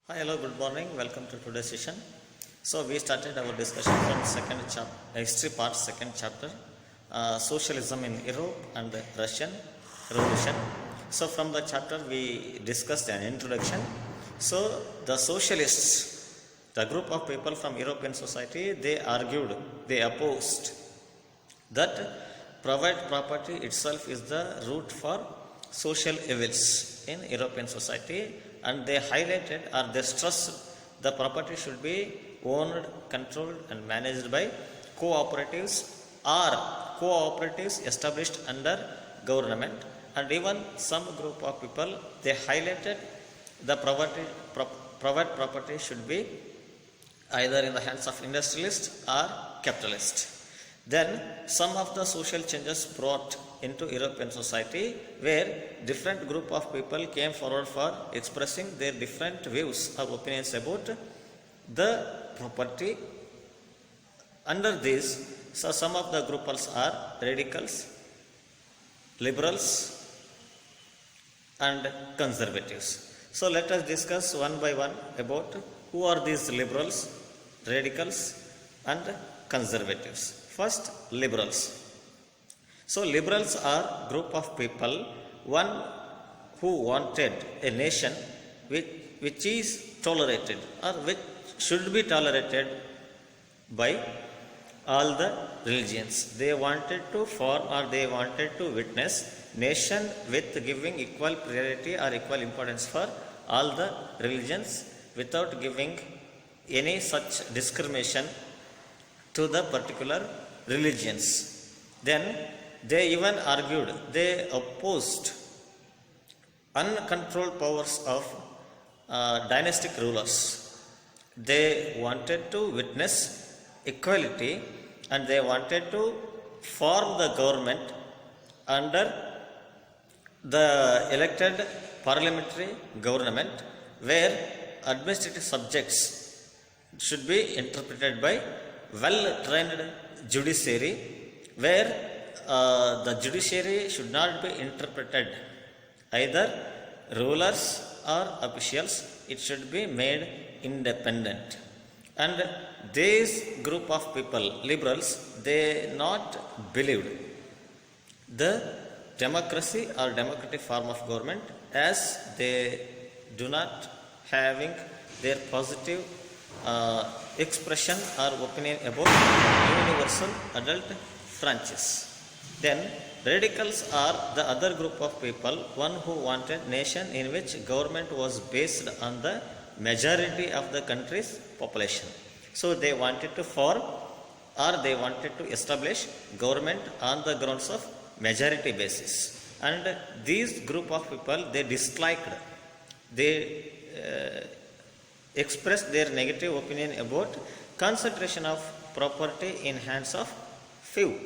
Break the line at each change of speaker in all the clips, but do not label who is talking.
Hi, hello, good morning. Welcome to today's session. So we started our discussion from second chapter, history part, second chapter, socialism in Europe and the Russian Revolution. So from the chapter we discussed an introduction. So the socialists, the group of people from European society, they argued, they opposed that private property itself is the root for social evils in European society, and they highlighted or they stressed the property should be owned, controlled, and managed by cooperatives or cooperatives established under government. And even some group of people they highlighted the private property should be either in the hands of industrialist or capitalist. Then some of the social changes brought into European society where different group of people came forward for expressing their different views or opinions about the property. Under this, so some of the groups are radicals, liberals, and conservatives. So let us discuss one by one about who are these liberals, radicals, and conservatives. First, liberals. So liberals are group of people, one who wanted a nation which is tolerated or which should be tolerated by all the religions. They wanted to form or they wanted to witness nation with giving equal priority or equal importance for all the religions without giving any such discrimination to the particular religions. Then they even argued, they opposed uncontrolled powers of dynastic rulers. They wanted to witness equality and they wanted to form the government under the elected parliamentary government where administrative subjects should be interpreted by well-trained judiciary, where the judiciary should not be interpreted either rulers or officials. It should be made independent. And this group of people, liberals, they not believed the democracy or democratic form of government, as they do not having their positive expression or opinion about universal adult franchise. Then radicals are the other group of people, one who wanted nation in which government was based on the majority of the country's population. So they wanted to form or they wanted to establish government on the grounds of majority basis. And these group of people, they disliked, they expressed their negative opinion about concentration of property in hands of few,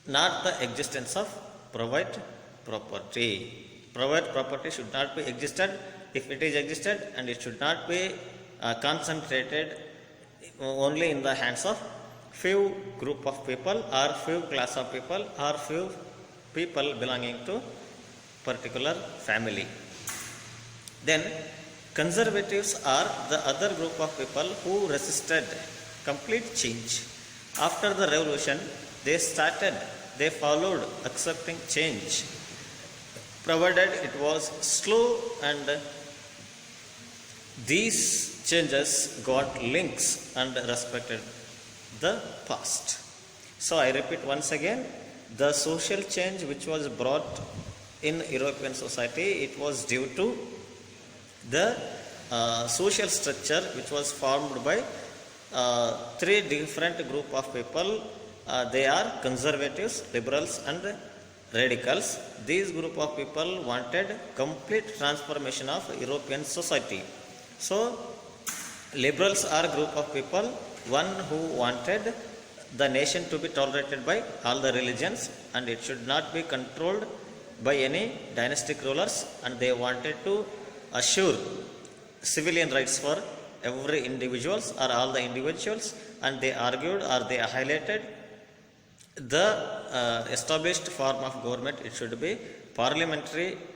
not the existence of private property. Private property should not be existed. If it is existed, and it should not be concentrated only in the hands of few group of people or few class of people or few people belonging to particular family. Then conservatives are the other group of people who resisted complete change. After the revolution, they followed accepting change, provided it was slow, and these changes got links and respected the past. So I repeat once again, the social change which was brought in European society, it was due to the social structure which was formed by three different group of people. They are conservatives, liberals, and radicals. These group of people wanted complete transformation of European society. So liberals are a group of people, one who wanted the nation to be tolerated by all the religions and it should not be controlled by any dynastic rulers, and they wanted to assure civilian rights for every individuals or all the individuals, and they argued or they highlighted the established form of government. It should be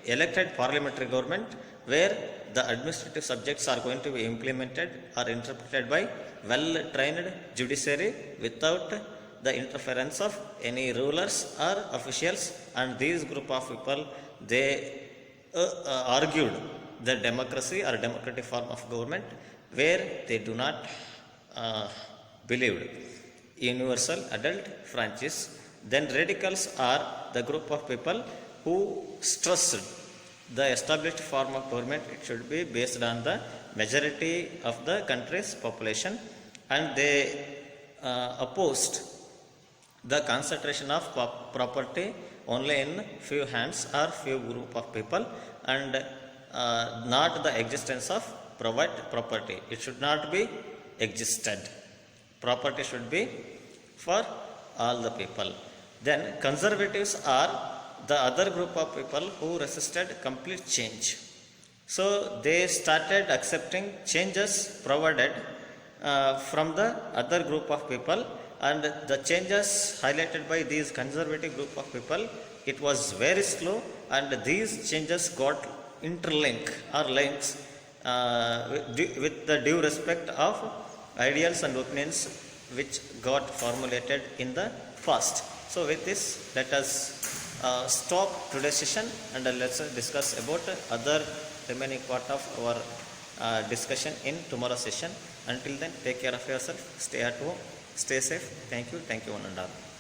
elected parliamentary government where the administrative subjects are going to be implemented or interpreted by well-trained judiciary without the interference of any rulers or officials. And these group of people, they argued the democracy or democratic form of government where they do not believed universal adult franchise. Then radicals are the group of people who stressed the established form of government, it should be based on the majority of the country's population, and they opposed the concentration of property only in few hands or few group of people, and not the existence of private property. It should not be existed. Property should be for all the people. Then conservatives are the other group of people who resisted complete change. So they started accepting changes provided from the other group of people, and the changes highlighted by these conservative group of people, it was very slow, and these changes got interlink or links with the due respect of ideals and opinions which got formulated in the past. So with this, let us stop today's session, and let's discuss about other remaining part of our discussion in tomorrow's session. Until then, take care of yourself, stay at home, stay safe. Thank you one and all.